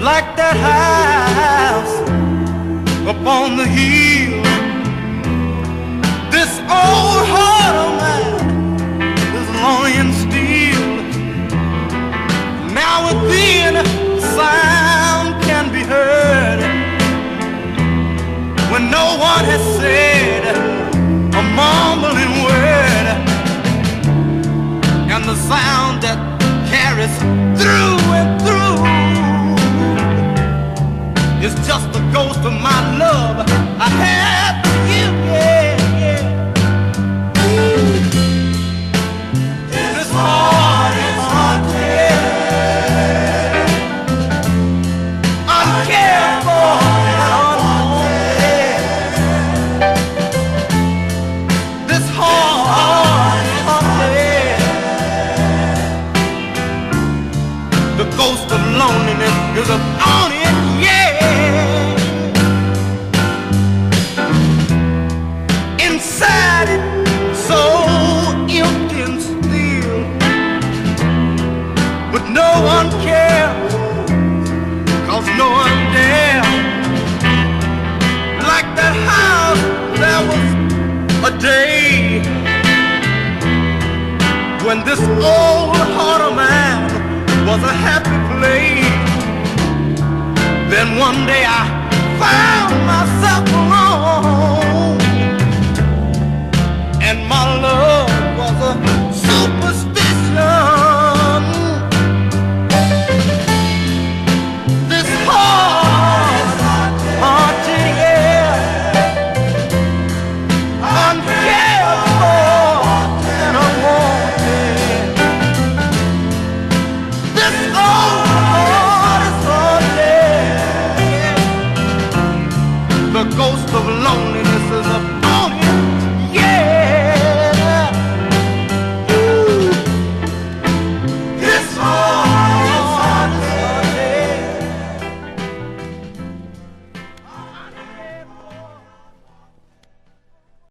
like that house upon the hill. This old heart of mine is lonely and still. Now and then sound can be heard when no one has said a mumbling word, and the sound that carries through and through is just the ghost of my love I had for you, yeah, yeah. This heart is haunted, uncared for and unwanted. This heart is haunted. The ghost of loneliness is upon it, yeah. Inside it, so empty and still, but no one cares, 'cause no one dare. Like that house, there was a day when this old heart of mine was a happy place. Then one day I found myself alone, and my love was a superstition. This heart, haunted, yeah, uncared for and unwanted. This old heart is haunted, yeah. The ghost of loneliness